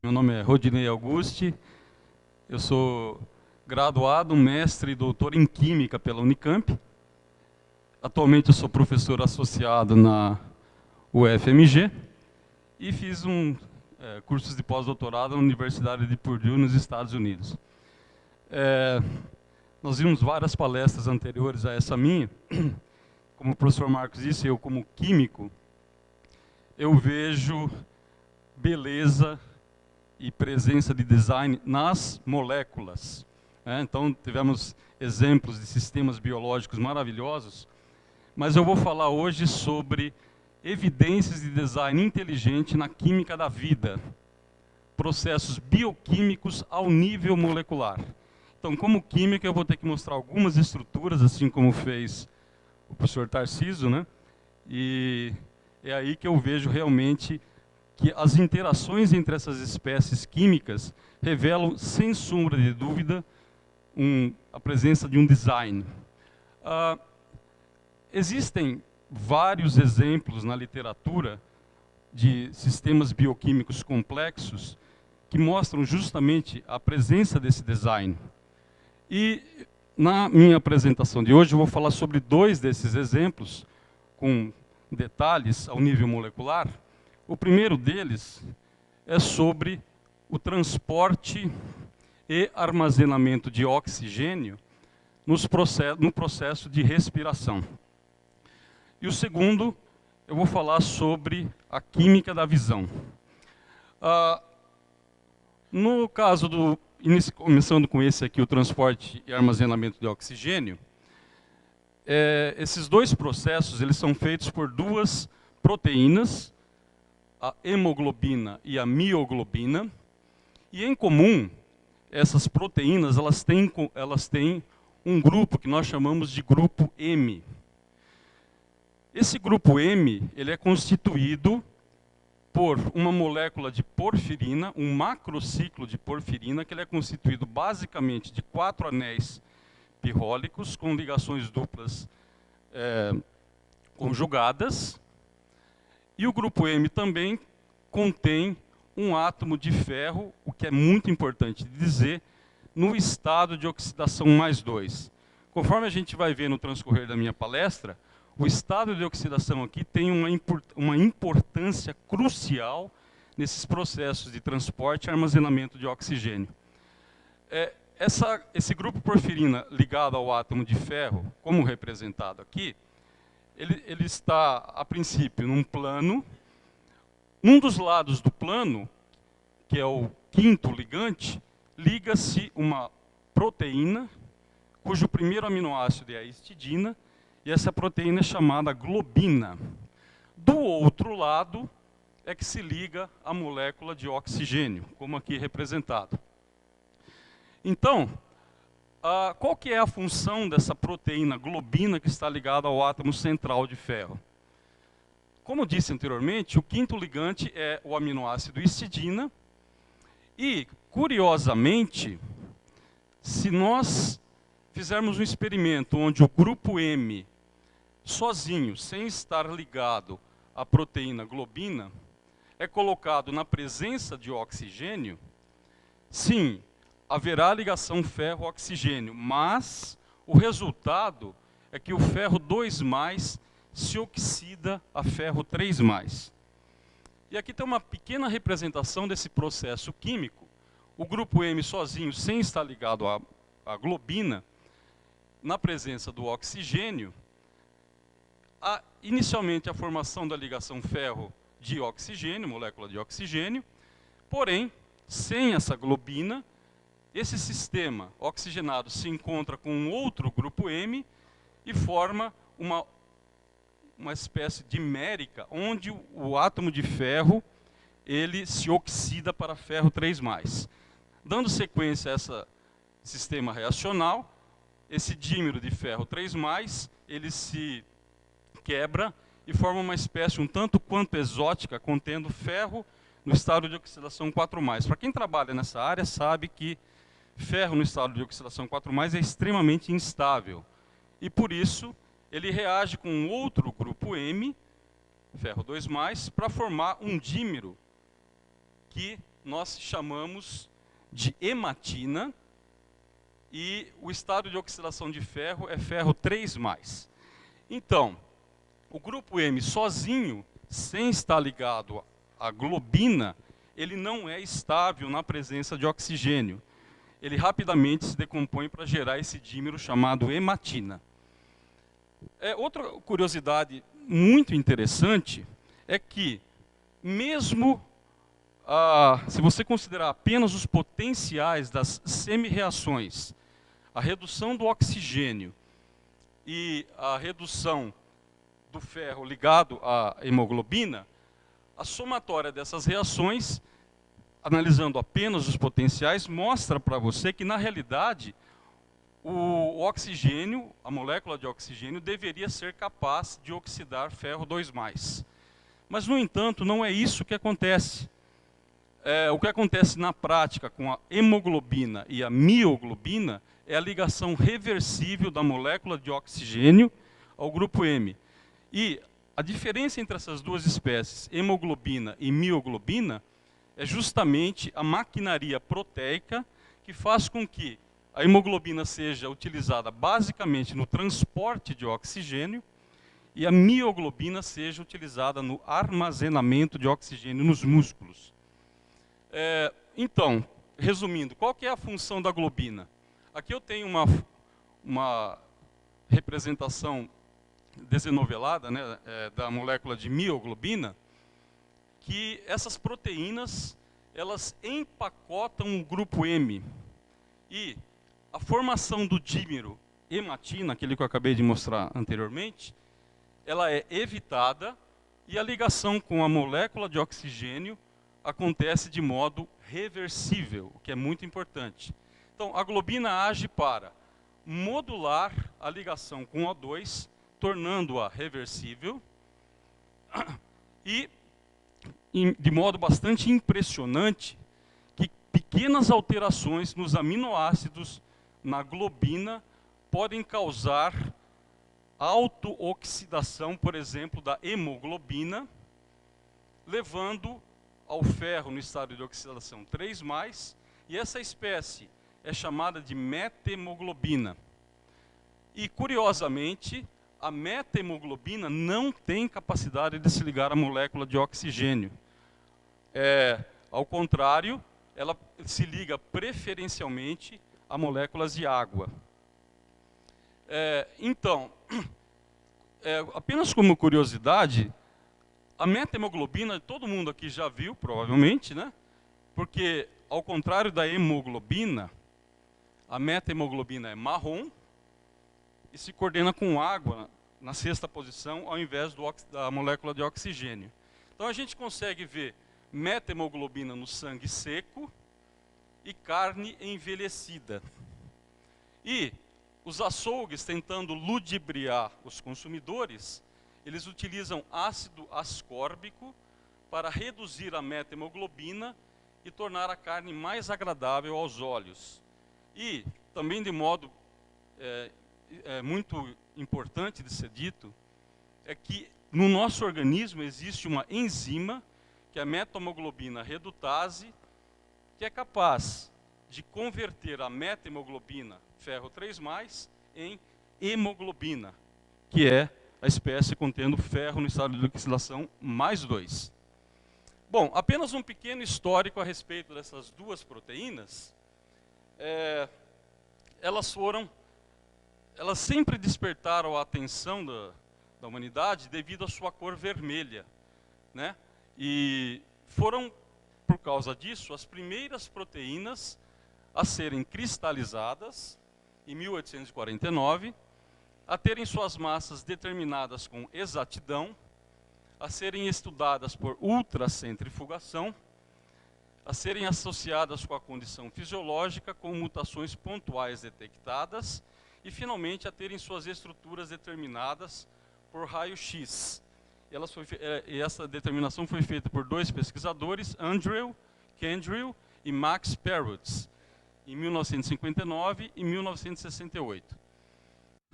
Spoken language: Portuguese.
Meu nome é Rodinei Augusti, eu sou graduado, mestre e doutor em Química pela Unicamp. Atualmente eu sou professor associado na UFMG e fiz cursos de pós-doutorado na Universidade de Purdue, nos Estados Unidos. Nós vimos várias palestras anteriores a essa minha. Como o professor Marcos disse, eu como químico, eu vejo beleza e presença de design nas moléculas. Então, tivemos exemplos de sistemas biológicos maravilhosos, mas eu vou falar hoje sobre evidências de design inteligente na química da vida, processos bioquímicos ao nível molecular. Então, como químico, eu vou ter que mostrar algumas estruturas, assim como fez o professor Tarcísio, né? E é aí que eu vejo realmente que as interações entre essas espécies químicas revelam, sem sombra de dúvida, a presença de um design. Existem vários exemplos na literatura de sistemas bioquímicos complexos que mostram justamente a presença desse design. E na minha apresentação de hoje eu vou falar sobre dois desses exemplos, com detalhes ao nível molecular. O primeiro deles é sobre o transporte e armazenamento de oxigênio no processo de respiração. E o segundo, eu vou falar sobre a química da visão. No caso começando com esse aqui, o transporte e armazenamento de oxigênio, esses dois processos eles são feitos por duas proteínas, a hemoglobina e a mioglobina, e em comum, essas proteínas elas têm um grupo que nós chamamos de grupo M. Esse grupo M ele é constituído por uma molécula de porfirina, um macrociclo de porfirina, que ele é constituído basicamente de 4 anéis pirrólicos com ligações duplas conjugadas. E o grupo M também contém um átomo de ferro, o que é muito importante dizer, no estado de oxidação +2. Conforme a gente vai ver no transcorrer da minha palestra, o estado de oxidação aqui tem uma importância crucial nesses processos de transporte e armazenamento de oxigênio. Esse grupo porfirina ligado ao átomo de ferro, como representado aqui, ele está, a princípio, num plano. Num dos lados do plano, que é o quinto ligante, liga-se uma proteína, cujo primeiro aminoácido é a histidina, e essa proteína é chamada globina. Do outro lado é que se liga a molécula de oxigênio, como aqui representado. Então, qual que é a função dessa proteína globina que está ligada ao átomo central de ferro? Como disse anteriormente, o quinto ligante é o aminoácido histidina. E, curiosamente, se nós fizermos um experimento onde o grupo M, sozinho, sem estar ligado à proteína globina, é colocado na presença de oxigênio, sim, haverá ligação ferro-oxigênio, mas o resultado é que o ferro 2+ se oxida a ferro 3+. E aqui tem uma pequena representação desse processo químico. O grupo M sozinho, sem estar ligado à globina, na presença do oxigênio, há inicialmente a formação da ligação ferro de oxigênio, molécula de oxigênio, porém, sem essa globina, esse sistema oxigenado se encontra com um outro grupo M e forma uma espécie de mérica, onde o átomo de ferro ele se oxida para ferro 3+. Dando sequência a esse sistema reacional, esse dímero de ferro 3+, ele se quebra e forma uma espécie um tanto quanto exótica, contendo ferro no estado de oxidação 4+. Para quem trabalha nessa área sabe que ferro no estado de oxidação 4+ é extremamente instável. E por isso, ele reage com outro grupo M, ferro 2+, para formar um dímero que nós chamamos de hematina, e o estado de oxidação de ferro é ferro 3+. Então, o grupo M sozinho, sem estar ligado à globina, ele não é estável na presença de oxigênio. Ele rapidamente se decompõe para gerar esse dímero chamado hematina. Outra curiosidade muito interessante é que, mesmo se você considerar apenas os potenciais das semi-reações, a redução do oxigênio e a redução do ferro ligado à hemoglobina, a somatória dessas reações, analisando apenas os potenciais, mostra para você que, na realidade, o oxigênio, a molécula de oxigênio, deveria ser capaz de oxidar ferro 2+. Mas, no entanto, não é isso que acontece. O que acontece na prática com a hemoglobina e a mioglobina é a ligação reversível da molécula de oxigênio ao grupo M. E a diferença entre essas duas espécies, hemoglobina e mioglobina, é justamente a maquinaria proteica que faz com que a hemoglobina seja utilizada basicamente no transporte de oxigênio e a mioglobina seja utilizada no armazenamento de oxigênio nos músculos. Então, resumindo, qual que é a função da globina? Aqui eu tenho uma representação desenovelada, né, da molécula de mioglobina, que essas proteínas, elas empacotam o grupo M. E a formação do dímero hematina, aquele que eu acabei de mostrar anteriormente, ela é evitada e a ligação com a molécula de oxigênio acontece de modo reversível, o que é muito importante. Então, a globina age para modular a ligação com O2, tornando-a reversível, e, de modo bastante impressionante, que pequenas alterações nos aminoácidos na globina podem causar autooxidação, por exemplo, da hemoglobina, levando ao ferro no estado de oxidação 3+, e essa espécie é chamada de methemoglobina. E, curiosamente, a methemoglobina não tem capacidade de se ligar à molécula de oxigênio. Ao contrário, ela se liga preferencialmente a moléculas de água. Então, apenas como curiosidade, a methemoglobina, todo mundo aqui já viu, provavelmente, né? Porque, ao contrário da hemoglobina, a methemoglobina é marrom e se coordena com água na 6ª posição, ao invés da molécula de oxigênio. Então, a gente consegue ver methemoglobina no sangue seco e carne envelhecida. E os açougues, tentando ludibriar os consumidores, eles utilizam ácido ascórbico para reduzir a methemoglobina e tornar a carne mais agradável aos olhos. E, também de modo muito importante de ser dito, é que no nosso organismo existe uma enzima, que é a methemoglobina redutase, que é capaz de converter a methemoglobina, ferro 3+, em hemoglobina, que é a espécie contendo ferro no estado de oxidação +2. Bom, apenas um pequeno histórico a respeito dessas duas proteínas. Elas sempre despertaram a atenção da humanidade devido à sua cor vermelha, né? E foram, por causa disso, as primeiras proteínas a serem cristalizadas em 1849, a terem suas massas determinadas com exatidão, a serem estudadas por ultracentrifugação, a serem associadas com a condição fisiológica com mutações pontuais detectadas e, finalmente, a terem suas estruturas determinadas por raio-x. Essa determinação foi feita por dois pesquisadores, Andrew Kendrill e Max Perutz, em 1959 e 1968.